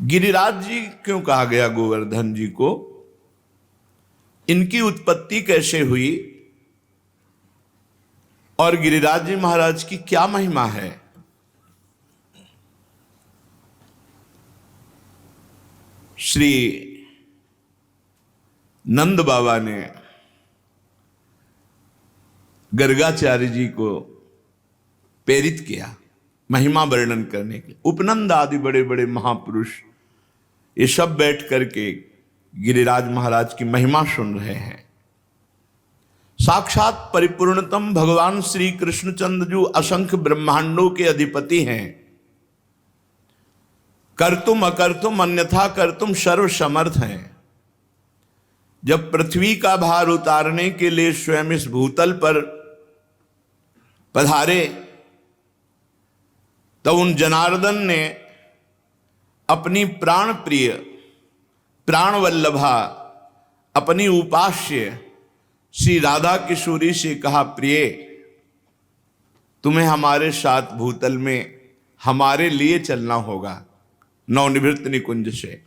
गिरिराज जी क्यों कहा गया गोवर्धन जी को? इनकी उत्पत्ति कैसे हुई और गिरिराज जी महाराज की क्या महिमा है? श्री नंद बाबा ने गर्गाचार्य जी को प्रेरित किया महिमा वर्णन करने के लिए। उपनंद आदि बड़े बड़े महापुरुष ये सब बैठ करके गिरिराज महाराज की महिमा सुन रहे हैं। साक्षात परिपूर्णतम भगवान श्री कृष्णचंद्र जो असंख्य ब्रह्मांडों के अधिपति हैं, कर्तुम अकर्तुम अन्यथा कर्तुम सर्व समर्थ हैं। जब पृथ्वी का भार उतारने के लिए स्वयं इस भूतल पर पधारे तो उन जनार्दन ने अपनी प्राण प्रिय प्राण वल्लभा अपनी उपास्य श्री राधा किशोरी से कहा, प्रिय तुम्हें हमारे साथ भूतल में हमारे लिए चलना होगा नवनिवृत्त निकुंज से।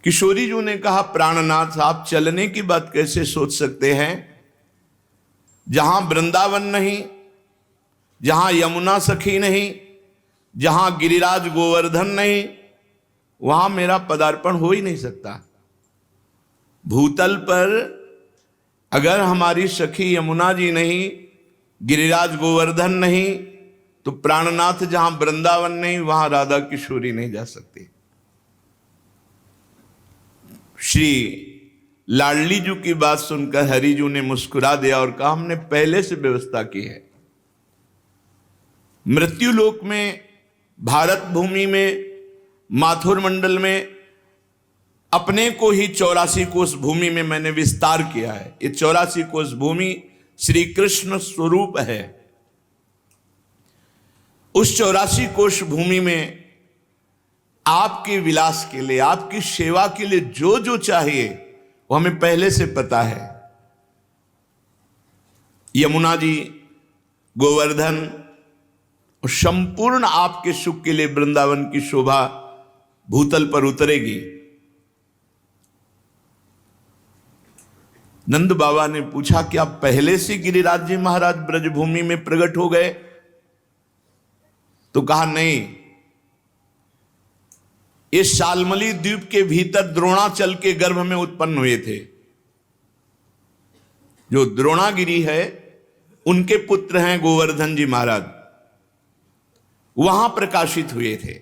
किशोरी जी ने कहा, प्राणनाथ आप चलने की बात कैसे सोच सकते हैं? जहां वृंदावन नहीं, जहां यमुना सखी नहीं, जहां गिरिराज गोवर्धन नहीं, वहां मेरा पदार्पण हो ही नहीं सकता। भूतल पर अगर हमारी सखी यमुना जी नहीं, गिरिराज गोवर्धन नहीं, तो प्राणनाथ जहां वृंदावन नहीं वहां राधा किशोरी नहीं जा सकती। श्री लाडली जी की बात सुनकर हरिजू ने मुस्कुरा दिया और कहा, हमने पहले से व्यवस्था की है। मृत्युलोक में, भारत भूमि में, माथुर मंडल में अपने को ही 84 कोष भूमि में मैंने विस्तार किया है। ये 84 कोष भूमि श्री कृष्ण स्वरूप है। उस 84 कोष भूमि में आपके विलास के लिए, आपकी सेवा के लिए जो जो चाहिए वो हमें पहले से पता है। यमुना जी, गोवर्धन और संपूर्ण आपके सुख के लिए वृंदावन की शोभा भूतल पर उतरेगी। नंद बाबा ने पूछा, क्या पहले से गिरिराज जी महाराज ब्रजभूमि में प्रकट हो गए? तो कहा, नहीं, इस शालमली द्वीप के भीतर द्रोणाचल के गर्भ में उत्पन्न हुए थे। जो द्रोणागिरी है उनके पुत्र हैं गोवर्धन जी महाराज, वहां प्रकाशित हुए थे।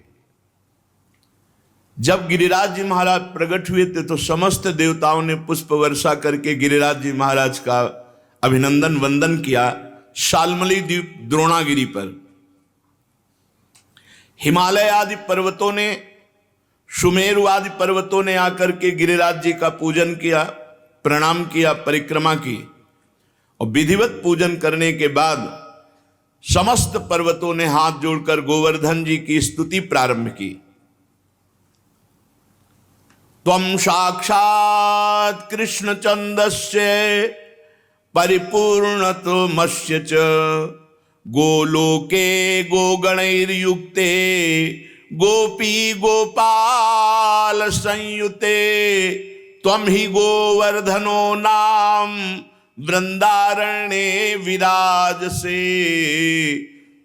जब गिरिराज जी महाराज प्रकट हुए थे तो समस्त देवताओं ने पुष्प वर्षा करके गिरिराज जी महाराज का अभिनंदन वंदन किया शालमली द्वीप द्रोणागिरी पर। हिमालय आदि पर्वतों ने, सुमेरु आदि पर्वतों ने आकर के गिरिराज जी का पूजन किया, प्रणाम किया, परिक्रमा की और विधिवत पूजन करने के बाद समस्त पर्वतों ने हाथ जोड़कर गोवर्धन जी की स्तुति प्रारंभ की। त्वं साक्षात् कृष्णचंदस्य परिपूर्णतमस्य च गोलोके गोगणैर्युक्ते गोपी गोपाल संयुते त्वं हि गोवर्धनो नाम वृंदारण्ये विराजसे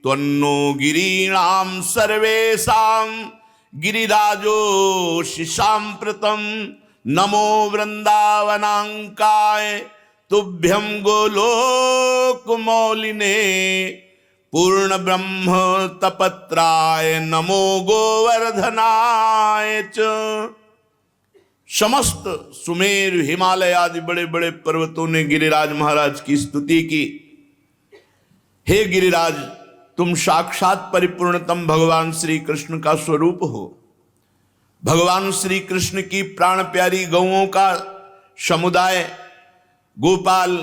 त्वन्नो गिरीणां सर्वेषां गिरिराजोऽसि साम्प्रतं नमो वृंदावनांकाय तुभ्यं गोलोकमौलिने पूर्ण ब्रह्म तपत्राय नमो गोवर्धनाय च। समस्त सुमेर, हिमालय आदि बड़े बड़े पर्वतों ने गिरिराज महाराज की स्तुति की। हे गिरिराज, तुम साक्षात परिपूर्णतम भगवान श्री कृष्ण का स्वरूप हो। भगवान श्री कृष्ण की प्राण प्यारी गौओं का समुदाय, गोपाल,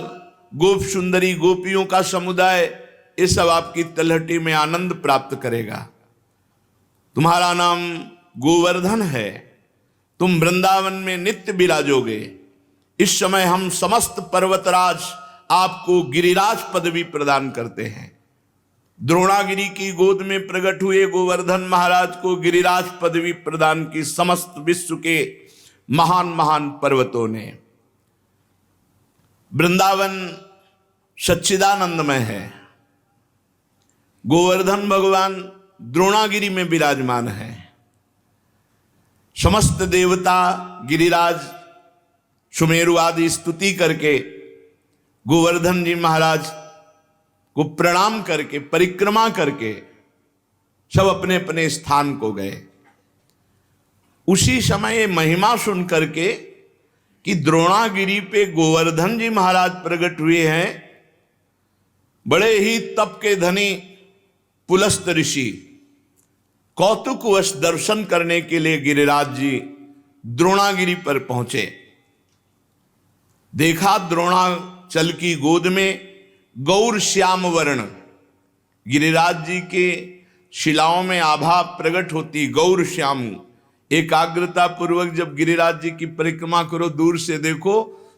गोप सुंदरी गोपियों का समुदाय, ये सब आपकी तलहटी में आनंद प्राप्त करेगा। तुम्हारा नाम गोवर्धन है, तुम वृंदावन में नित्य विराजोगे। इस समय हम समस्त पर्वतराज आपको गिरिराज पदवी प्रदान करते हैं। द्रोणागिरी की गोद में प्रकट हुए गोवर्धन महाराज को गिरिराज पदवी प्रदान की समस्त विश्व के महान महान पर्वतों ने। वृंदावन सच्चिदानंदमय है, गोवर्धन भगवान द्रोणागिरी में विराजमान है। समस्त देवता गिरिराज सुमेरु आदि स्तुति करके गोवर्धन जी महाराज को प्रणाम करके परिक्रमा करके सब अपने अपने स्थान को गए। उसी समय महिमा सुन करके कि द्रोणागिरी पे गोवर्धन जी महाराज प्रकट हुए हैं, बड़े ही तप के धनी पुलस्त ऋषि कौतुकवश दर्शन करने के लिए गिरिराज जी द्रोणागिरी पर पहुंचे। देखा द्रोणाचल की गोद में गौर श्याम वर्ण, गिरिराज जी के शिलाओं में आभा प्रकट होती गौर श्याम। एकाग्रता पूर्वक जब गिरिराज जी की परिक्रमा करो, दूर से देखो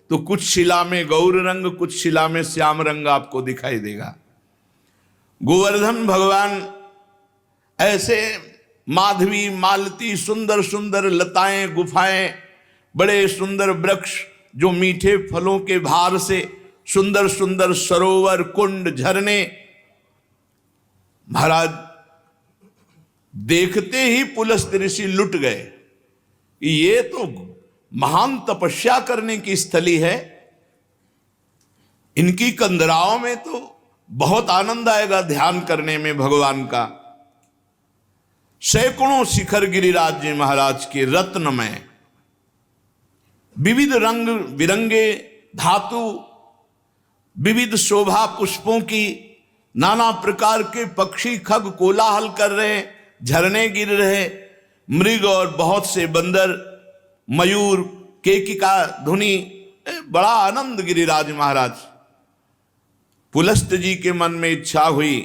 तो कुछ शिला में गौर रंग, कुछ शिला में श्याम रंग आपको दिखाई देगा। गोवर्धन भगवान ऐसे माधवी मालती सुंदर सुंदर लताएं गुफाएं, बड़े सुंदर वृक्ष जो मीठे फलों के भार से सुंदर सुंदर सरोवर कुंड झरने, महाराज देखते ही पुलस्त ऋषि लुट गए। ये तो महान तपस्या करने की स्थली है, इनकी कंदराओं में तो बहुत आनंद आएगा ध्यान करने में भगवान का। सैकड़ों शिखर गिरिराज जी महाराज के रत्नमय, विविध रंग बिरंगे धातु, विविध शोभा पुष्पों की, नाना प्रकार के पक्षी खग कोलाहल कर रहे, झरने गिर रहे, मृग और बहुत से बंदर, मयूर, केकिका ध्वनि, बड़ा आनंद गिरिराज महाराज। पुलस्त जी के मन में इच्छा हुई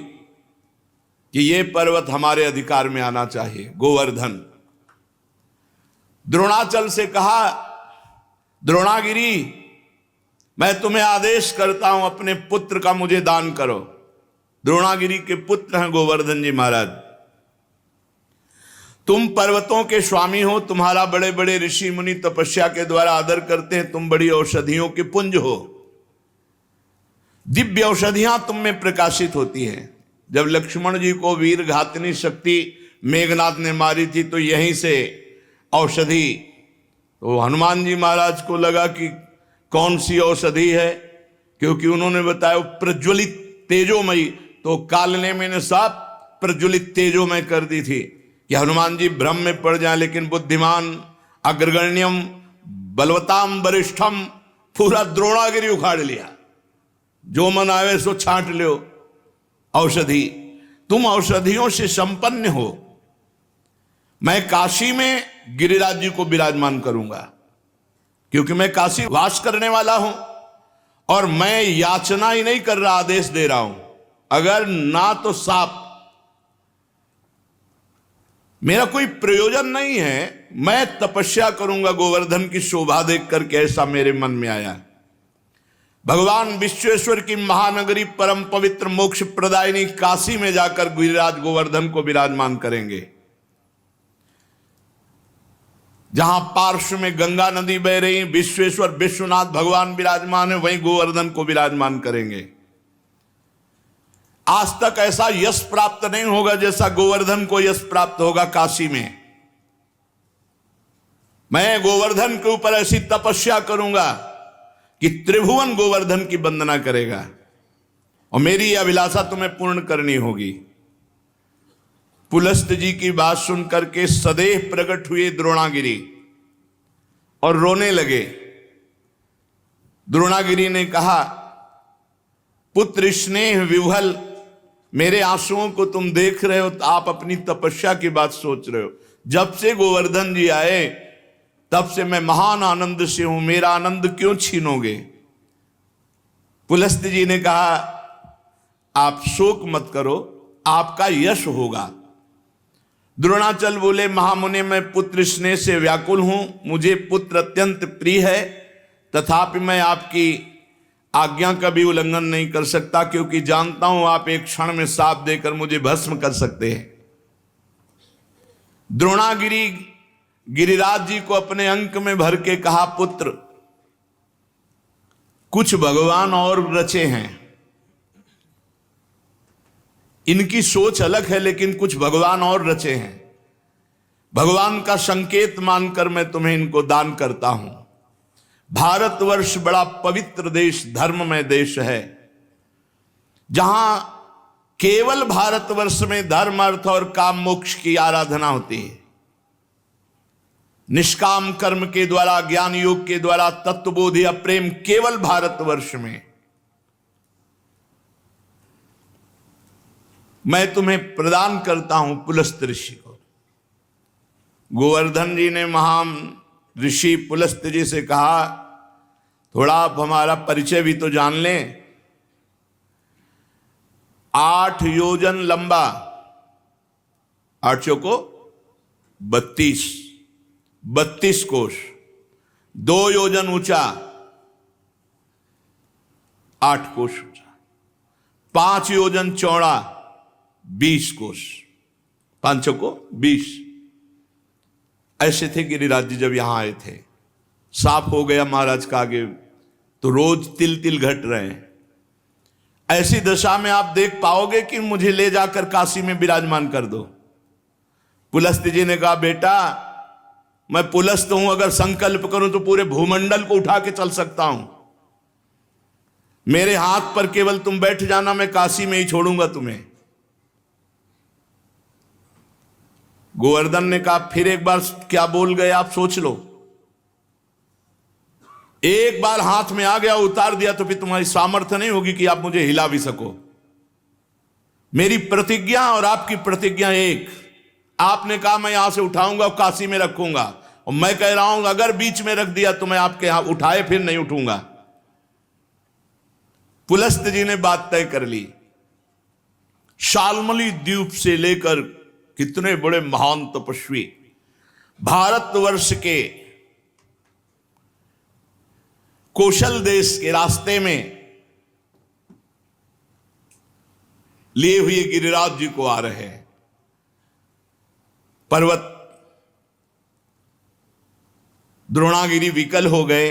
कि ये पर्वत हमारे अधिकार में आना चाहिए, गोवर्धन। द्रोणाचल से कहा, द्रोणागिरी मैं तुम्हें आदेश करता हूं अपने पुत्र का मुझे दान करो। द्रोणागिरी के पुत्र हैं गोवर्धन जी महाराज। तुम पर्वतों के स्वामी हो, तुम्हारा बड़े बड़े ऋषि मुनि तपस्या के द्वारा आदर करते हैं, तुम बड़ी औषधियों के पुंज हो, दिव्य औषधियां तुम में प्रकाशित होती हैं। जब लक्ष्मण जी को वीर घातनी शक्ति मेघनाथ ने मारी थी तो यहीं से औषधि, तो हनुमान जी महाराज को लगा कि कौन सी औषधि है, क्योंकि उन्होंने बताया प्रज्वलित तेजोमयी, तो कालने में ने साफ प्रज्वलित तेजोमय कर दी थी कि हनुमान जी भ्रम में पड़ जाए। लेकिन बुद्धिमान अग्रगण्यम बलवताम वरिष्ठम, पूरा द्रोणागिरी उखाड़ लिया, जो मन आवे सो छांट लो औषधि। तुम औषधियों से संपन्न हो। मैं काशी में गिरिराज जी को विराजमान करूंगा, क्योंकि मैं काशी वास करने वाला हूं और मैं याचना ही नहीं कर रहा, आदेश दे रहा हूं। अगर ना तो साप, मेरा कोई प्रयोजन नहीं है, मैं तपस्या करूंगा गोवर्धन की शोभा देख करके, ऐसा मेरे मन में आया। भगवान विश्वेश्वर की महानगरी परम पवित्र मोक्ष प्रदायिनी काशी में जाकर गिरिराज गोवर्धन को विराजमान करेंगे। जहां पार्श्व में गंगा नदी बह रही, विश्वेश्वर विश्वनाथ भगवान विराजमान है, वहीं गोवर्धन को विराजमान करेंगे। आज तक ऐसा यश प्राप्त नहीं होगा जैसा गोवर्धन को यश प्राप्त होगा काशी में। मैं गोवर्धन के ऊपर ऐसी तपस्या करूंगा कि त्रिभुवन गोवर्धन की वंदना करेगा, और मेरी यह अभिलाषा तुम्हें पूर्ण करनी होगी। पुलस्त जी की बात सुन करके सदैव प्रकट हुए द्रोणागिरी और रोने लगे। द्रोणागिरी ने कहा, पुत्र स्नेह विह्वल, मेरे आंसुओं को तुम देख रहे हो तो आप अपनी तपस्या की बात सोच रहे हो। जब से गोवर्धन जी आए तब से मैं महान आनंद से हूं, मेरा आनंद क्यों छीनोगे। पुलस्त जी ने कहा, आप शोक मत करो, आपका यश होगा। द्रोणाचल बोले, महामुनि मैं पुत्र स्नेह से व्याकुल हूं, मुझे पुत्र अत्यंत प्रिय है, तथापि मैं आपकी आज्ञा का भी उल्लंघन नहीं कर सकता, क्योंकि जानता हूं आप एक क्षण में साप देकर मुझे भस्म कर सकते हैं। द्रोणागिरी गिरिराज जी को अपने अंक में भर के कहा, पुत्र कुछ भगवान और रचे हैं, इनकी सोच अलग है लेकिन कुछ भगवान और रचे हैं। भगवान का संकेत मानकर मैं तुम्हें इनको दान करता हूं। भारतवर्ष बड़ा पवित्र देश, धर्ममय देश है, जहां केवल भारतवर्ष में धर्म, अर्थ और काम मोक्ष की आराधना होती है। निष्काम कर्म के द्वारा, ज्ञान योग के द्वारा तत्वबोध या प्रेम केवल भारतवर्ष में। मैं तुम्हें प्रदान करता हूं पुलस्त ऋषि को। गोवर्धन जी ने महान ऋषि पुलस्त जी से कहा, थोड़ा आप हमारा परिचय भी तो जान लें। 8 योजन लंबा, 8 चौको 32 कोश, 2 योजन ऊंचा, 8 कोश ऊंचा, 5 योजन चौड़ा, 20 कोश, 5 चौको 20। ऐसे थे गिरिराज जी जब यहां आए थे। साफ हो गया महाराज का आगे तो रोज तिल तिल घट रहे हैं। ऐसी दशा में आप देख पाओगे कि मुझे ले जाकर काशी में विराजमान कर दो। पुलस्त जी ने कहा, बेटा मैं पुलस्त हूं, अगर संकल्प करूं तो पूरे भूमंडल को उठा के चल सकता हूं। मेरे हाथ पर केवल तुम बैठ जाना, मैं काशी में ही छोड़ूंगा तुम्हें। गोवर्धन ने कहा, फिर एक बार क्या बोल गए आप, सोच लो। एक बार हाथ में आ गया, उतार दिया तो फिर तुम्हारी सामर्थ्य नहीं होगी कि आप मुझे हिला भी सको। मेरी प्रतिज्ञा और आपकी प्रतिज्ञा एक। आपने कहा मैं यहां से उठाऊंगा और काशी में रखूंगा, और मैं कह रहा हूं अगर बीच में रख दिया तो मैं आपके यहां उठाए फिर नहीं उठूंगा। पुलस्त जी ने बात तय कर ली। शाल्मली द्वीप से लेकर कितने बड़े महान तपस्वी भारतवर्ष के कौशल देश के रास्ते में लिए हुए गिरिराज जी को आ रहे हैं। पर्वत द्रोणागिरी विकल हो गए।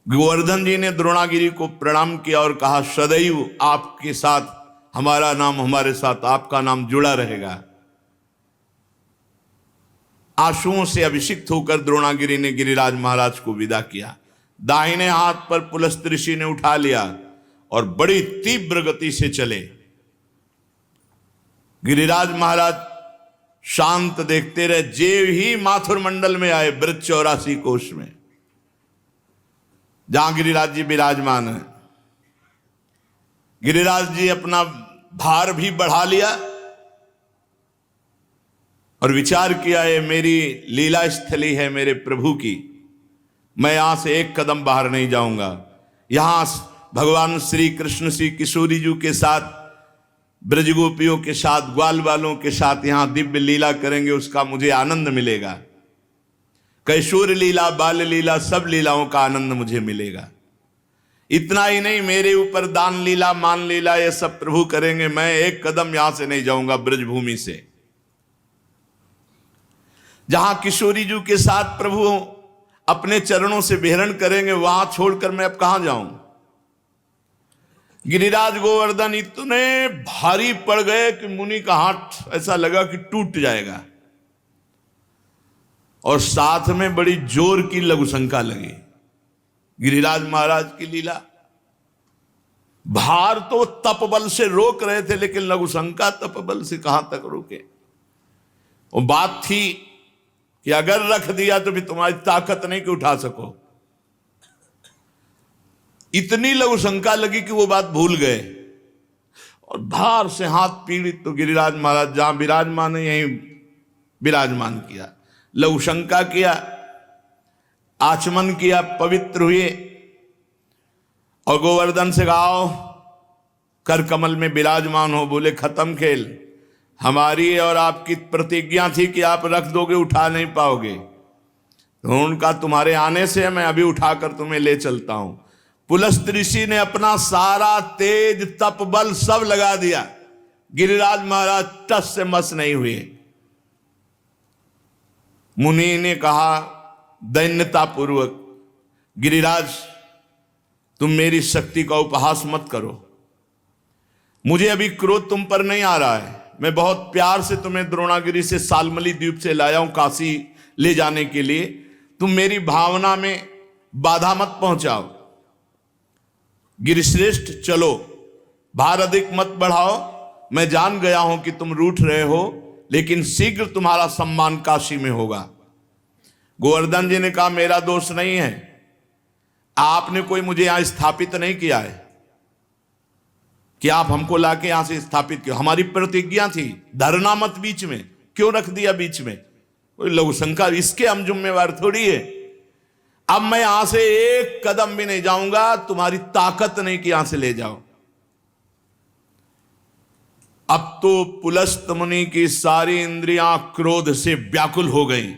गोवर्धन जी ने द्रोणागिरी को प्रणाम किया और कहा, सदैव आपके साथ हमारा नाम, हमारे साथ आपका नाम जुड़ा रहेगा। आंसुओं से अभिषिक्त होकर द्रोणागिरी ने गिरिराज महाराज को विदा किया। दाहिने हाथ पर पुलस्त ऋषि ने उठा लिया और बड़ी तीव्र गति से चले। गिरिराज महाराज शांत देखते रहे। जेव ही माथुर मंडल में आए, ब्रज 84 कोश में, जहां गिरिराज जी विराजमान है। गिरिराज जी अपना भार भी बढ़ा लिया और विचार किया, ये मेरी लीला स्थली है मेरे प्रभु की, मैं यहां से एक कदम बाहर नहीं जाऊंगा। यहां भगवान श्री कृष्ण श्री किशोरी जी के साथ, ब्रजगोपियों के साथ, ग्वाल वालों के साथ यहां दिव्य लीला करेंगे, उसका मुझे आनंद मिलेगा। कैशोर लीला, बाल लीला, सब लीलाओं का आनंद मुझे मिलेगा। इतना ही नहीं, मेरे ऊपर दान लीला, मान लीला, ये सब प्रभु करेंगे। मैं एक कदम यहां से नहीं जाऊंगा ब्रजभूमि से। जहां किशोरी जी के साथ प्रभु अपने चरणों से विहरण करेंगे, वहां छोड़कर मैं अब कहां जाऊं। गिरिराज गोवर्धन इतने भारी पड़ गए कि मुनि का हाथ ऐसा लगा कि टूट जाएगा, और साथ में बड़ी जोर की लघुशंका लगी। गिरिराज महाराज की लीला, भार तो तपबल से रोक रहे थे, लेकिन लघुशंका तपबल से कहां तक रोके। वो बात थी कि अगर रख दिया तो भी तुम्हारी ताकत नहीं कि उठा सको। इतनी लघुशंका लगी कि वो बात भूल गए, और भार से हाथ पीड़ित तो गिरिराज महाराज जहां विराजमान है यहीं विराजमान किया, लघुशंका किया, आचमन किया, पवित्र हुए, और गोवर्धन से गाओ कर कमल में विराजमान हो। बोले खत्म खेल, हमारी और आपकी प्रतिज्ञा थी कि आप रख दोगे, उठा नहीं पाओगे, तो उनका तुम्हारे आने से मैं अभी उठाकर तुम्हें ले चलता हूं। पुलस्त ऋषि ने अपना सारा तेज तप बल सब लगा दिया, गिरिराज महाराज टस से मस नहीं हुए। मुनि ने कहा दैन्यता पूर्वक, गिरिराज तुम मेरी शक्ति का उपहास मत करो, मुझे अभी क्रोध तुम पर नहीं आ रहा है। मैं बहुत प्यार से तुम्हें द्रोणागिरी से सालमली द्वीप से लाया हूं काशी ले जाने के लिए, तुम मेरी भावना में बाधा मत पहुंचाओ। गिरिश्रेष्ठ चलो, भार अधिक मत बढ़ाओ, मैं जान गया हूं कि तुम रूठ रहे हो, लेकिन शीघ्र तुम्हारा सम्मान काशी में होगा। गोवर्धन जी ने कहा मेरा दोष नहीं है, आपने कोई मुझे यहां स्थापित नहीं किया है कि आप हमको लाके यहां से स्थापित किया। हमारी प्रतिज्ञा थी धरना मत बीच में, क्यों रख दिया बीच में? कोई लघु शंका, इसके हम जिम्मेवार थोड़ी है। अब मैं यहां से एक कदम भी नहीं जाऊंगा, तुम्हारी ताकत नहीं कि यहां से ले जाओ। अब तो पुलस्त मुनि की सारी इंद्रियां क्रोध से व्याकुल हो गई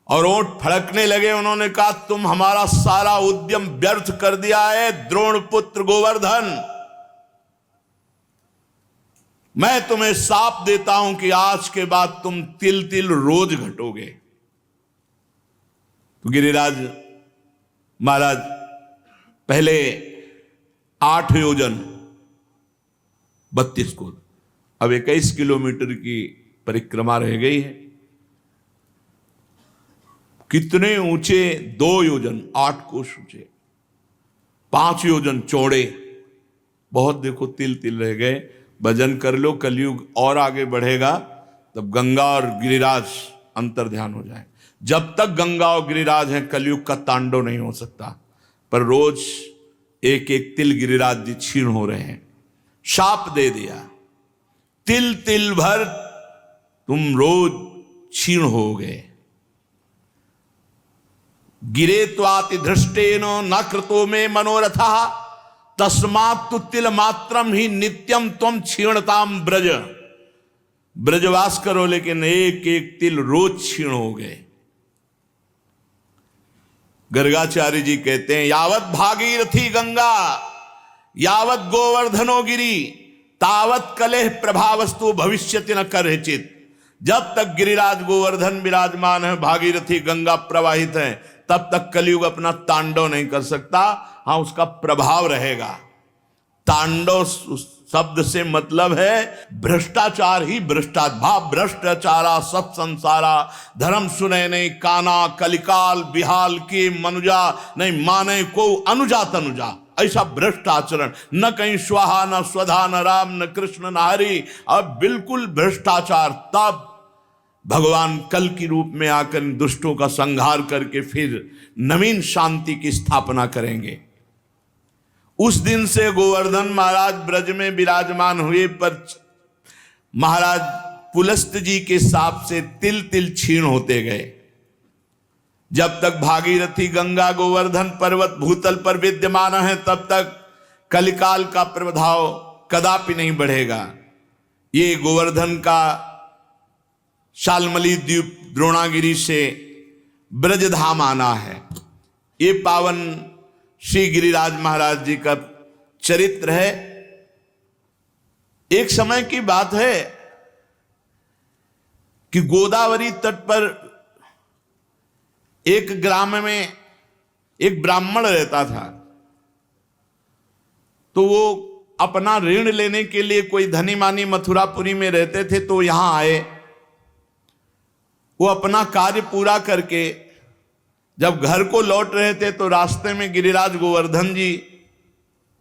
और ओंठ फड़कने लगे। उन्होंने कहा तुम हमारा सारा उद्यम व्यर्थ कर दिया है द्रोण पुत्र गोवर्धन, मैं तुम्हें शाप देता हूं कि आज के बाद तुम तिल तिल रोज घटोगे। तो गिरिराज महाराज पहले 8 योजन 32 कोस, अब 21 किलोमीटर की परिक्रमा रह गई है। कितने ऊंचे? 2 योजन 8 कोस ऊंचे, 5 योजन चौड़े, बहुत देखो तिल तिल रह गए। भजन कर लो, कलयुग और आगे बढ़ेगा, तब गंगा और गिरिराज अंतर ध्यान हो जाए। जब तक गंगा और गिरिराज हैं कलयुग का तांडव नहीं हो सकता। पर रोज एक एक तिल गिरिराज जी क्षीण हो रहे हैं। शाप दे दिया, तिल तिल भर तुम रोज क्षीण हो गए। गिरे त्वाति धृष्टेन न कृतो में मनोरथा तस्मात् तु तिल मात्रम ही नित्यम तुम क्षीणताम ब्रज। ब्रजवास करो लेकिन एक एक तिल रोज क्षीण हो गए। गर्गाचार्य जी कहते हैं यावत भागीरथी गंगा यावत गोवर्धनो गिरी तावत कलेह प्रभावस्तु भविष्यति न करहिचित। जब तक गिरिराज गोवर्धन विराजमान है, भागीरथी गंगा प्रवाहित है, तब तक कलयुग अपना तांडव नहीं कर सकता। हाँ, उसका प्रभाव रहेगा। तांडव शब्द से मतलब है भ्रष्टाचार ही भ्रष्टाचार। भाव भ्रष्टाचारा सत संसारा धर्म सुने नहीं काना कलिकाल बिहाल की मनुजा नहीं माने को अनुजा तनुजा। ऐसा भ्रष्ट आचरण, न कहीं स्वाहा न स्वधा न राम न कृष्ण न हरि, अब बिल्कुल भ्रष्टाचार। तब भगवान कल की रूप में आकर दुष्टों का संहार करके फिर नवीन शांति की स्थापना करेंगे। उस दिन से गोवर्धन महाराज ब्रज में विराजमान हुए, पर महाराज पुलस्त जी के शाप से तिल तिल क्षीण होते गए। जब तक भागीरथी गंगा गोवर्धन पर्वत भूतल पर विद्यमान है, तब तक कलिकाल का प्रभाव कदापि नहीं बढ़ेगा। ये गोवर्धन का शालमली द्वीप द्रोणागिरी से ब्रजधाम आना है। ये पावन श्री गिरिराज महाराज जी का चरित्र है। एक समय की बात है कि गोदावरी तट पर एक ग्राम में एक ब्राह्मण रहता था। तो वो अपना ऋण लेने के लिए, कोई धनी मानी मथुरापुरी में रहते थे, तो यहां आए। वो अपना कार्य पूरा करके जब घर को लौट रहे थे, तो रास्ते में गिरिराज गोवर्धन जी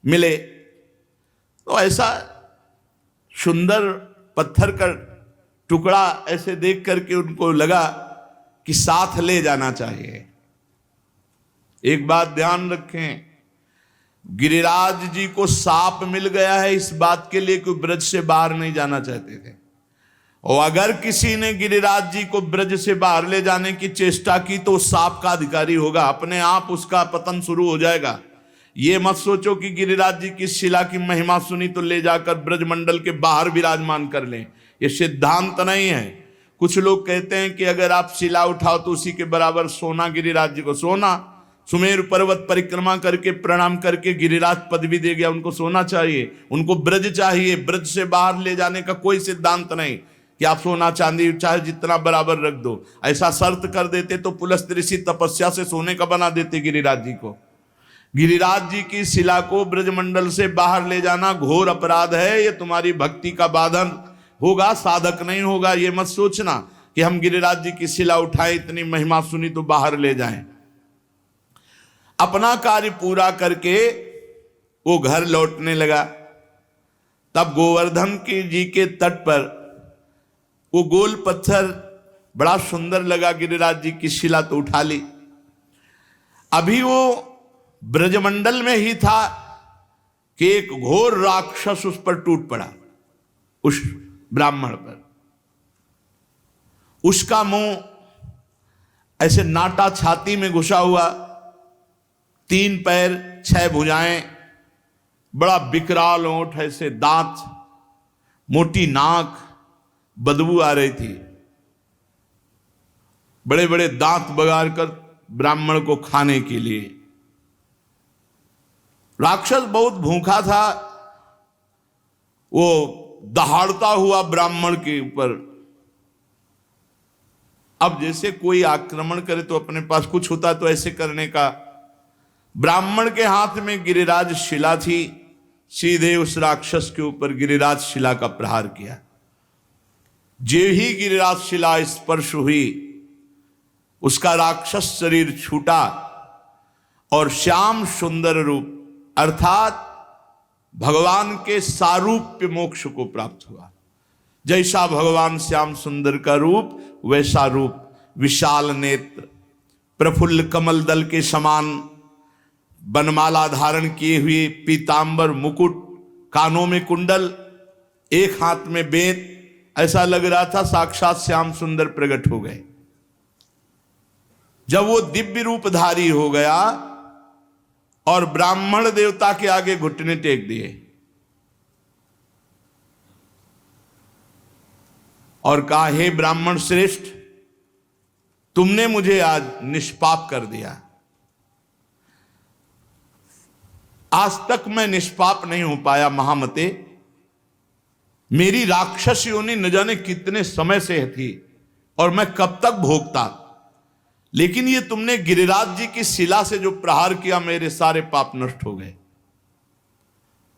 मिले। तो ऐसा सुंदर पत्थर का टुकड़ा ऐसे देख करके उनको लगा कि साथ ले जाना चाहिए। एक बात ध्यान रखें, गिरिराज जी को साप मिल गया है इस बात के लिए कि ब्रज से बाहर नहीं जाना चाहते थे। और अगर किसी ने गिरिराज जी को ब्रज से बाहर ले जाने की चेष्टा की तो साप का अधिकारी होगा, अपने आप उसका पतन शुरू हो जाएगा। ये मत सोचो कि गिरिराज जी की शिला की महिमा सुनी तो ले जाकर ब्रजमंडल के बाहर विराजमान कर लें, ये सिद्धांत नहीं है। कुछ लोग कहते हैं कि अगर आप शिला उठाओ तो उसी के बराबर सोना गिरिराज जी को, सोना सुमेरु पर्वत परिक्रमा करके प्रणाम करके गिरिराज पदवी दे गया। उनको सोना चाहिए, उनको ब्रज चाहिए। ब्रज से बाहर ले जाने का कोई सिद्धांत नहीं कि आप सोना चांदी चाहे जितना बराबर रख दो। ऐसा शर्त कर देते तो पुलस्त्य ऋषि तपस्या से सोने का बना देते गिरिराज जी को। गिरिराज जी की शिला को ब्रजमंडल से बाहर ले जाना घोर अपराध है। ये तुम्हारी भक्ति का बाधन होगा, साधक नहीं होगा। ये मत सोचना कि हम गिरिराज जी की शिला उठाएं, इतनी महिमा सुनी तो बाहर ले जाएं। अपना कार्य पूरा करके वो घर लौटने लगा। तब गोवर्धन की जी के तट पर वो गोल पत्थर बड़ा सुंदर लगा। गिरिराज जी की शिला तो उठा ली। अभी वो ब्रजमंडल में ही था कि एक घोर राक्षस उस पर टूट पड़ा, उस ब्राह्मण पर। उसका मुंह ऐसे नाटा छाती में घुसा हुआ, 3 पैर 6 भुजाएं, बड़ा विकराल ओंठ, ऐसे दांत, मोटी नाक, बदबू आ रही थी। बड़े बड़े दांत बगाड़ कर ब्राह्मण को खाने के लिए। राक्षस बहुत भूखा था। वो दहाड़ता हुआ ब्राह्मण के ऊपर। अब जैसे कोई आक्रमण करे तो अपने पास कुछ होता तो ऐसे करने का। ब्राह्मण के हाथ में गिरिराज शिला थी। सीधे उस राक्षस के ऊपर गिरिराज शिला का प्रहार किया। जे ही गिरिराज शिला स्पर्श हुई, उसका राक्षस शरीर छूटा और श्याम सुंदर रूप अर्थात भगवान के सारूप्य मोक्ष को प्राप्त हुआ। जैसा भगवान श्याम सुंदर का रूप, वैसा रूप, विशाल नेत्र, प्रफुल्ल कमल दल के समान बनमाला धारण किए हुए, पीतांबर मुकुट, कानों में कुंडल, एक हाथ में बेंत। ऐसा लग रहा था साक्षात श्याम सुंदर प्रकट हो गए। जब वो दिव्य रूपधारी हो गया और ब्राह्मण देवता के आगे घुटने टेक दिए और कहा, हे ब्राह्मण श्रेष्ठ, तुमने मुझे आज निष्पाप कर दिया। आज तक मैं निष्पाप नहीं हो पाया महामते। मेरी राक्षस योनि न जाने कितने समय से थी और मैं कब तक भोगता, लेकिन ये तुमने गिरिराज जी की शिला से जो प्रहार किया, मेरे सारे पाप नष्ट हो गए।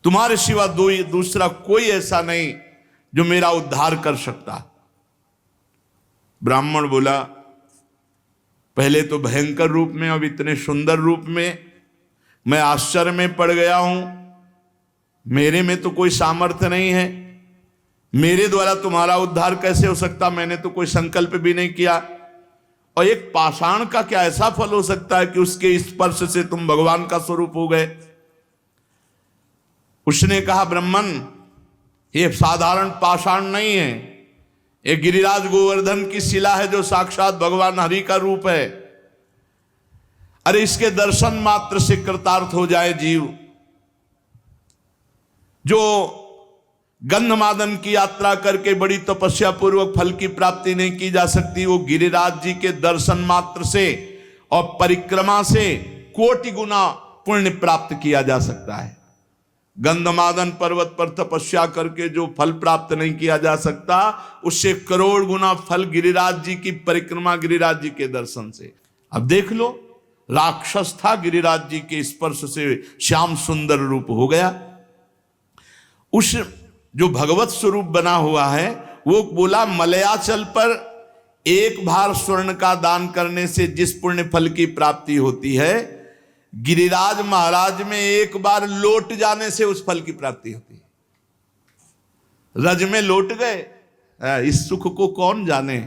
तुम्हारे सिवा दूसरा कोई ऐसा नहीं जो मेरा उद्धार कर सकता। ब्राह्मण बोला, पहले तो भयंकर रूप में, अब इतने सुंदर रूप में मैं आश्चर्य में पड़ गया हूं। मेरे में तो कोई सामर्थ्य नहीं है, मेरे द्वारा तुम्हारा उद्धार कैसे हो सकता? मैंने तो कोई संकल्प भी नहीं किया। और एक पाषाण का क्या ऐसा फल हो सकता है कि उसके स्पर्श से तुम भगवान का स्वरूप हो गए? उसने कहा, ब्राह्मण, ये साधारण पाषाण नहीं है, ये गिरिराज गोवर्धन की शिला है जो साक्षात भगवान हरि का रूप है। अरे इसके दर्शन मात्र से कृतार्थ हो जाए जीव। जो गंधमादन की यात्रा करके बड़ी तपस्या पूर्वक फल की प्राप्ति नहीं की जा सकती, वो गिरिराज जी के दर्शन मात्र से और परिक्रमा से कोटि गुना पुण्य प्राप्त किया जा सकता है। गंधमादन पर्वत पर तपस्या करके जो फल प्राप्त नहीं किया जा सकता, उससे करोड़ गुना फल गिरिराज जी की परिक्रमा, गिरिराज जी के दर्शन से। अब देख लो, राक्षस था, गिरिराज जी के स्पर्श से श्याम सुंदर रूप हो गया। उस जो भगवत स्वरूप बना हुआ है, वो बोला, मलयाचल पर एक भार स्वर्ण का दान करने से जिस पुण्य फल की प्राप्ति होती है, गिरिराज महाराज में एक बार लौट जाने से उस फल की प्राप्ति होती है। रज में लौट गए, इस सुख को कौन जाने।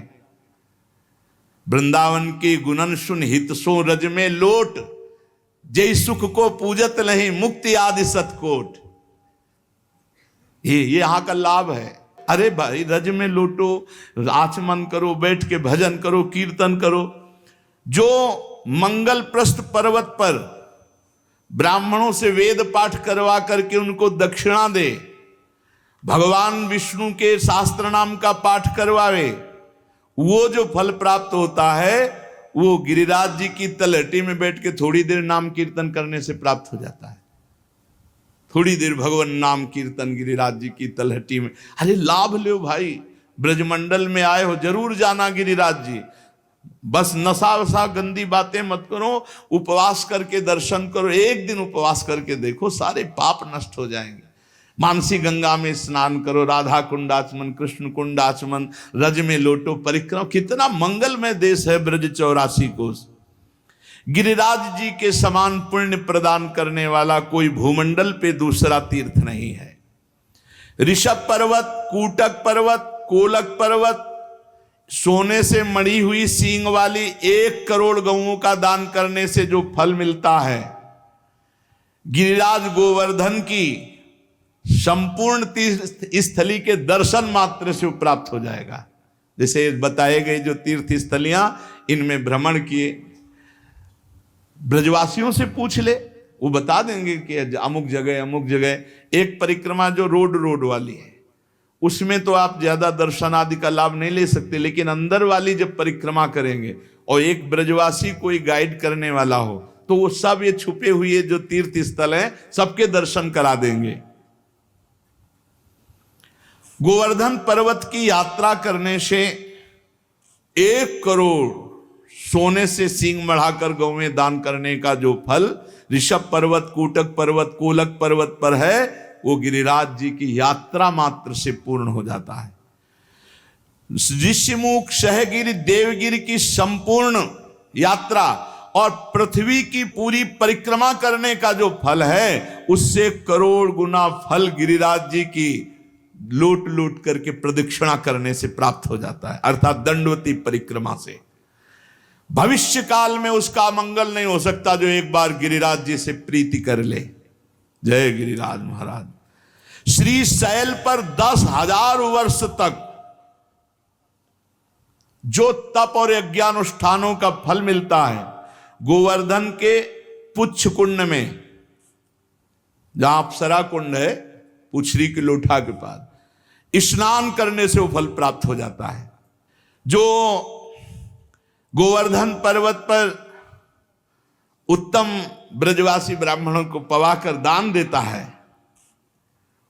वृंदावन की गुणन सुन हित सो रज में लोट, जय सुख को पूजत नहीं मुक्ति आदि सतकोट। ये यहां का लाभ है। अरे भाई, रज में लौटो, आचमन करो, बैठ के भजन करो, कीर्तन करो। जो मंगल प्रस्थ पर्वत पर ब्राह्मणों से वेद पाठ करवा करके उनको दक्षिणा दे, भगवान विष्णु के शास्त्र नाम का पाठ करवावे, वो जो फल प्राप्त होता है वो गिरिराज जी की तलहटी में बैठ के थोड़ी देर नाम कीर्तन करने से प्राप्त हो जाता है। थोड़ी देर भगवान नाम कीर्तन गिरिराज जी की तलहटी में, अरे लाभ लो भाई, ब्रजमंडल में आए हो जरूर जाना गिरिराज जी। बस नशा वशा गंदी बातें मत करो, उपवास करके दर्शन करो, एक दिन उपवास करके देखो सारे पाप नष्ट हो जाएंगे। मानसी गंगा में स्नान करो, राधा कुंडाचमन, कृष्ण कुंडाचमन, रज में लोटो परिक्रमा। कितना मंगलमय देश है ब्रज 84 कोस। गिरिराज जी के समान पुण्य प्रदान करने वाला कोई भूमंडल पे दूसरा तीर्थ नहीं है। ऋषभ पर्वत, कूटक पर्वत, कोलक पर्वत, सोने से मढ़ी हुई सींग वाली 1 करोड़ गऊओं का दान करने से जो फल मिलता है, गिरिराज गोवर्धन की संपूर्ण तीर्थ स्थली के दर्शन मात्र से प्राप्त हो जाएगा। जैसे बताए गए जो तीर्थ स्थलियां, इनमें भ्रमण किए, ब्रजवासियों से पूछ ले, वो बता देंगे कि अमुक जगह। एक परिक्रमा जो रोड वाली है, उसमें तो आप ज्यादा दर्शन आदि का लाभ नहीं ले सकते, लेकिन अंदर वाली जब परिक्रमा करेंगे और एक ब्रजवासी कोई गाइड करने वाला हो, तो वो सब ये छुपे हुए जो तीर्थ स्थल हैं सबके दर्शन करा देंगे। गोवर्धन पर्वत की यात्रा करने से 1 करोड़ सोने से सींग बढ़ाकर गौ में दान करने का जो फल ऋषभ पर्वत, कूटक पर्वत, कोलक पर्वत पर है, वो गिरिराज जी की यात्रा मात्र से पूर्ण हो जाता है। ऋषिमुख, सहगिरि, देवगिरि की संपूर्ण यात्रा और पृथ्वी की पूरी परिक्रमा करने का जो फल है, उससे करोड़ गुना फल गिरिराज जी की लूट लूट करके प्रदक्षिणा करने से प्राप्त हो जाता है, अर्थात दंडवती परिक्रमा से। भविष्य काल में उसका मंगल नहीं हो सकता जो एक बार गिरिराज जी से प्रीति कर ले। जय गिरिराज महाराज। श्री शैल पर 10,000 वर्ष तक जो तप और यज्ञानुष्ठानों का फल मिलता है, गोवर्धन के पुच्छ कुंड में, जहां अप्सरा कुंड है पुछरी के लोठा के पास, स्नान करने से वो फल प्राप्त हो जाता है। जो गोवर्धन पर्वत पर उत्तम ब्रजवासी ब्राह्मणों को पवाकर दान देता है,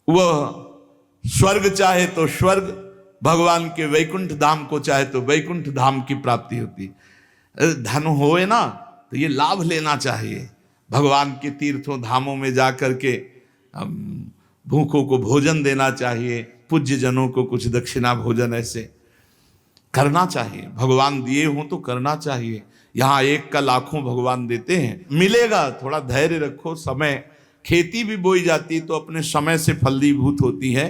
वह स्वर्ग चाहे तो स्वर्ग, भगवान के वैकुंठ धाम को चाहे तो वैकुंठ धाम की प्राप्ति होती। धन होए ना तो ये लाभ लेना चाहिए। भगवान के तीर्थों धामों में जाकर के भूखों को भोजन देना चाहिए, पूज्य जनों को कुछ दक्षिणा भोजन ऐसे करना चाहिए। भगवान दिए हों तो करना चाहिए। यहाँ 1 का लाखों भगवान देते हैं, मिलेगा। थोड़ा धैर्य रखो, समय, खेती भी बोई जाती तो अपने समय से फलीभूत होती है।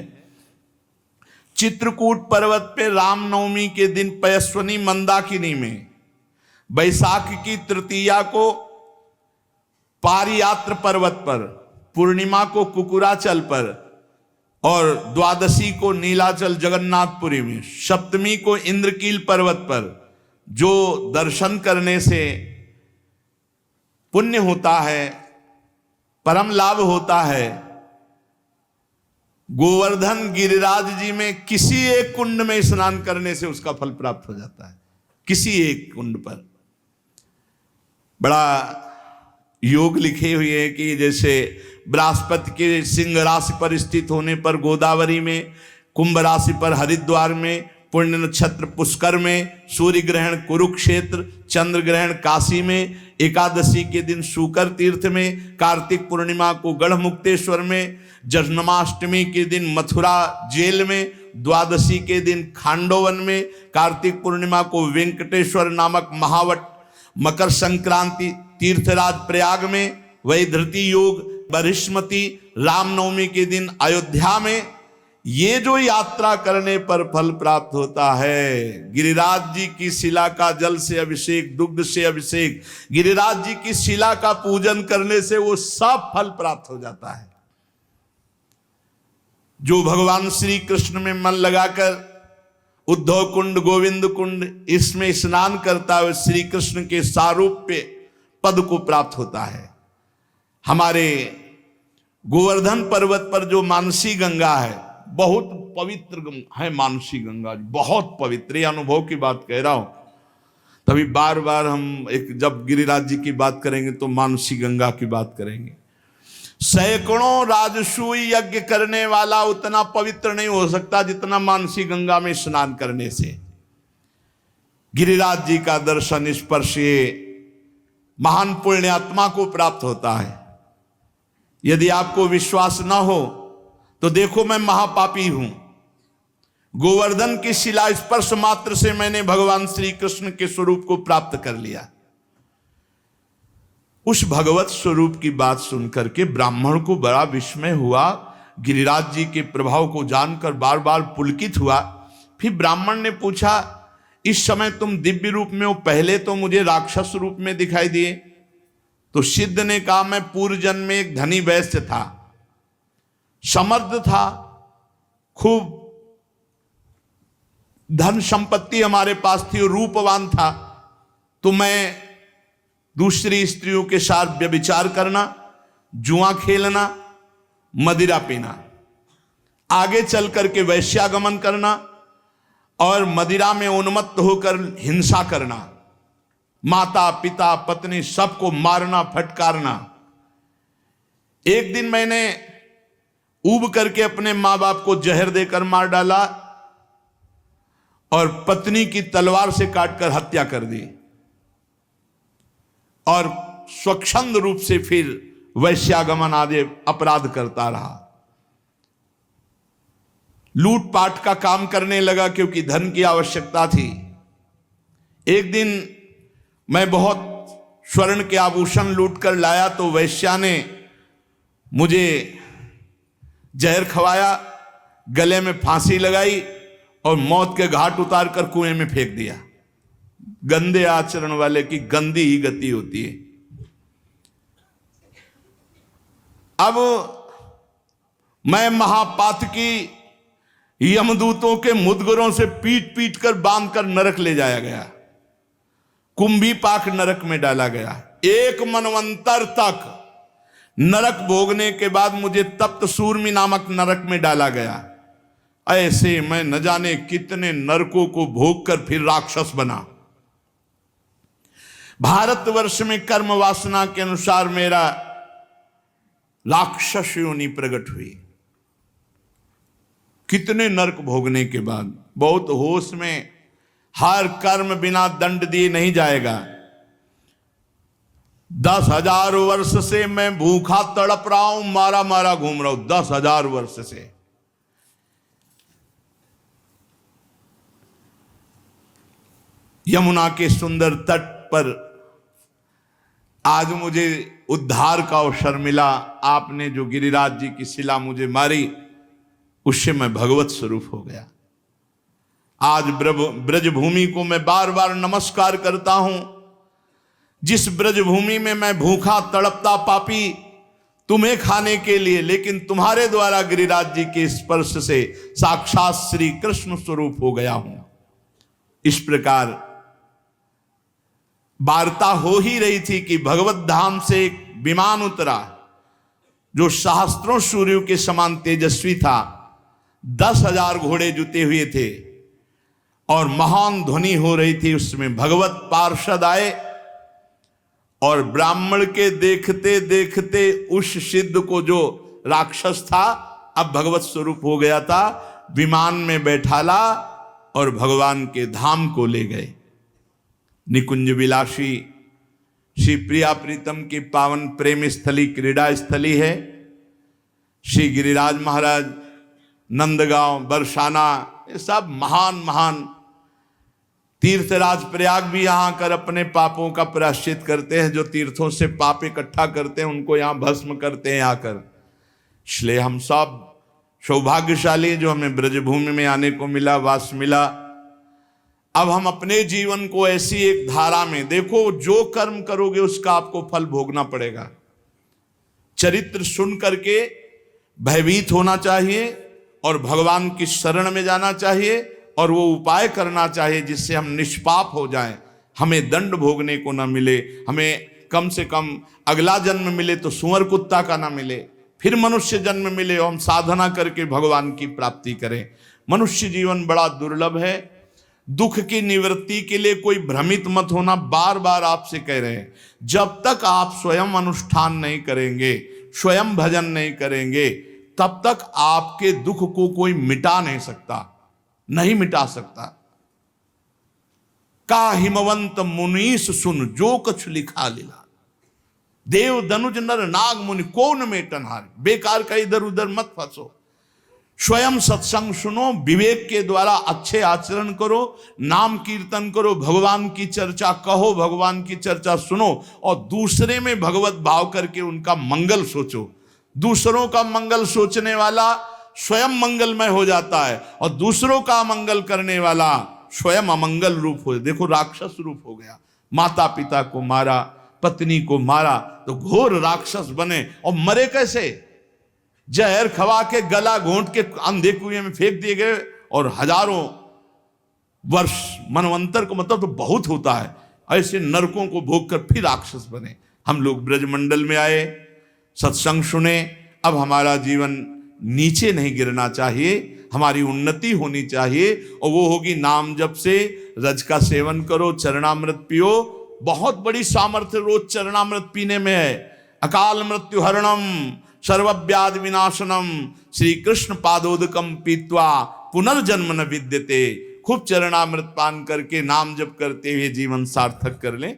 चित्रकूट पर्वत पे रामनवमी के दिन पयस्वनी मंदाकिनी में, बैसाख की तृतीया को पारियात्र पर्वत पर, पूर्णिमा को कुकुराचल पर और द्वादशी को नीलाचल जगन्नाथपुरी में, सप्तमी को इंद्रकील पर्वत पर जो दर्शन करने से पुण्य होता है, परम लाभ होता है, गोवर्धन गिरिराज जी में किसी एक कुंड में स्नान करने से उसका फल प्राप्त हो जाता है। किसी एक कुंड पर बड़ा योग लिखे हुए हैं कि जैसे बृहस्पति के सिंह राशि पर स्थित होने पर गोदावरी में, कुंभ राशि पर हरिद्वार में, पुण्य नक्षत्र पुष्कर में, सूर्य ग्रहण कुरुक्षेत्र, चंद्र ग्रहण काशी में, एकादशी के दिन शुकर तीर्थ में, कार्तिक पूर्णिमा को गढ़मुक्तेश्वर में, जन्माष्टमी के दिन मथुरा जेल में, द्वादशी के दिन खांडोवन में, कार्तिक पूर्णिमा को वेंकटेश्वर नामक महावट, मकर संक्रांति तीर्थराज प्रयाग में, वैधृति योग बृहस्पति, रामनवमी के दिन अयोध्या में। ये जो यात्रा करने पर फल प्राप्त होता है, गिरिराज जी की शिला का जल से अभिषेक, दुग्ध से अभिषेक, गिरिराज जी की शिला का पूजन करने से वो सब फल प्राप्त हो जाता है। जो भगवान श्री कृष्ण में मन लगाकर उद्धव कुंड, गोविंद कुंड इसमें स्नान करता है, श्री कृष्ण के सारूप्य पद को प्राप्त होता है। हमारे गोवर्धन पर्वत पर जो मानसी गंगा है, बहुत पवित्र है मानसी गंगा, बहुत पवित्र, अनुभव की बात कह रहा हूं। तभी बार बार हम जब गिरिराज जी की बात करेंगे तो मानसी गंगा की बात करेंगे। सैकड़ों राजसूय यज्ञ करने वाला उतना पवित्र नहीं हो सकता जितना मानसी गंगा में स्नान करने से। गिरिराज जी का दर्शन स्पर्श ये महान पुण्यात्मा को प्राप्त होता है। यदि आपको विश्वास ना हो तो देखो, मैं महापापी हूं। गोवर्धन की शिला स्पर्श मात्र से मैंने भगवान श्री कृष्ण के स्वरूप को प्राप्त कर लिया। उस भगवत स्वरूप की बात सुनकर के ब्राह्मण को बड़ा विस्मय हुआ। गिरिराज जी के प्रभाव को जानकर बार बार पुलकित हुआ। फिर ब्राह्मण ने पूछा, इस समय तुम दिव्य रूप में हो, पहले तो मुझे राक्षस रूप में दिखाई दिए। तो सिद्ध ने कहा, मैं पूर्व जन्म में एक धनी वैश्य था, समर्थ था, खूब धन संपत्ति हमारे पास थी और रूपवान था। तो मैं दूसरी स्त्रियों के साथ व्यभिचार करना, जुआ खेलना, मदिरा पीना, आगे चल करके वैश्यागमन करना और मदिरा में उन्मत्त होकर हिंसा करना, माता पिता पत्नी सबको मारना फटकारना। एक दिन मैंने ऊब करके अपने मां बाप को जहर देकर मार डाला और पत्नी की तलवार से काटकर हत्या कर दी और स्वच्छंद रूप से फिर वैश्यागमन आदि अपराध करता रहा। लूटपाट का काम करने लगा क्योंकि धन की आवश्यकता थी। एक दिन मैं बहुत स्वर्ण के आभूषण लूट कर लाया तो वैश्या ने मुझे जहर खवाया, गले में फांसी लगाई और मौत के घाट उतार कर कुएं में फेंक दिया। गंदे आचरण वाले की गंदी ही गति होती है। अब मैं महापातकी यमदूतों के मुदगरों से पीट पीट कर बांध कर नरक ले जाया गया, कुंभी पाक नरक में डाला गया। एक मनवंतर तक नरक भोगने के बाद मुझे तप्त सूर्मी नामक नरक में डाला गया। ऐसे मैं न जाने कितने नरकों को भोग कर फिर राक्षस बना। भारतवर्ष में कर्म वासना के अनुसार मेरा राक्षस योनि प्रकट हुई। कितने नरक भोगने के बाद, बहुत होश में, हर कर्म बिना दंड दिए नहीं जाएगा। 10,000 वर्ष से मैं भूखा तड़प रहा हूं, मारा मारा घूम रहा हूं 10,000 वर्ष से। यमुना के सुंदर तट पर आज मुझे उद्धार का अवसर मिला। आपने जो गिरिराज जी की शिला मुझे मारी, उससे मैं भगवत स्वरूप हो गया। आज ब्रजभूमि को मैं बार बार नमस्कार करता हूं। जिस ब्रजभूमि में मैं भूखा तड़पता पापी तुम्हें खाने के लिए, लेकिन तुम्हारे द्वारा गिरिराज जी के स्पर्श से साक्षात श्री कृष्ण स्वरूप हो गया हूं। इस प्रकार वार्ता हो ही रही थी कि भगवत धाम से एक विमान उतरा जो सहस्त्रों सूर्यों के समान तेजस्वी था। 10,000 घोड़े जुते हुए थे और महान ध्वनि हो रही थी। उसमें भगवत पार्षद आए और ब्राह्मण के देखते देखते उस सिद्ध को, जो राक्षस था अब भगवत स्वरूप हो गया था, विमान में बैठाला और भगवान के धाम को ले गए। निकुंज विलासी श्री प्रिया प्रीतम की पावन प्रेम स्थली, क्रीड़ा स्थली है। श्री गिरिराज महाराज, नंदगांव, बरसाना, ये सब महान महान तीर्थराज। प्रयाग भी यहाँ आकर अपने पापों का प्रायश्चित करते हैं। जो तीर्थों से पाप इकट्ठा करते हैं उनको यहाँ भस्म करते हैं आकर। इसलिए हम सब सौभाग्यशाली जो हमें ब्रजभूमि में आने को मिला, वास मिला। अब हम अपने जीवन को ऐसी एक धारा में देखो, जो कर्म करोगे उसका आपको फल भोगना पड़ेगा। चरित्र सुन करके भयभीत होना चाहिए और भगवान की शरण में जाना चाहिए और वो उपाय करना चाहिए जिससे हम निष्पाप हो जाएं, हमें दंड भोगने को ना मिले। हमें कम से कम अगला जन्म मिले तो सुअर कुत्ता का ना मिले, फिर मनुष्य जन्म मिले और हम साधना करके भगवान की प्राप्ति करें। मनुष्य जीवन बड़ा दुर्लभ है। दुख की निवृत्ति के लिए कोई भ्रमित मत होना, बार बार आपसे कह रहे हैं। जब तक आप स्वयं अनुष्ठान नहीं करेंगे, स्वयं भजन नहीं करेंगे, तब तक आपके दुख को कोई मिटा नहीं सकता, नहीं मिटा सकता। का हिमवंत मुनीस सुन जो कछु लिखा लीला, देव दनुज नर नाग मुनि को न मेटन हार। बेकार का इधर उधर मत फंसो, स्वयं सत्संग सुनो, विवेक के द्वारा अच्छे आचरण करो, नाम कीर्तन करो, भगवान की चर्चा कहो, भगवान की चर्चा सुनो, और दूसरे में भगवत भाव करके उनका मंगल सोचो। दूसरों का मंगल सोचने वाला स्वयं मंगलमय हो जाता है, और दूसरों का मंगल करने वाला स्वयं अमंगल रूप हो। देखो राक्षस रूप हो गया, माता पिता को मारा, पत्नी को मारा, तो घोर राक्षस बने। और मरे कैसे? जहर खवा के गला घोंट के अंधे कुएं में फेंक दिए गए, और हजारों वर्ष मनवंतर को मतलब तो बहुत होता है, ऐसे नरकों को भोग कर फिर राक्षस बने। हम लोग ब्रजमंडल में आए, सत्संग सुने, अब हमारा जीवन नीचे नहीं गिरना चाहिए, हमारी उन्नति होनी चाहिए, और वो होगी नाम जप से। रज का सेवन करो, चरणामृत पियो, बहुत बड़ी सामर्थ्य रोज चरणामृत पीने में है। अकाल मृत्यु हरणम सर्वव्याधि विनाशनम श्री कृष्ण पादोदकम पीत्वा पुनर्जन्म न विद्यते। खूब चरणामृत पान करके नाम जप करते हुए जीवन सार्थक कर लें।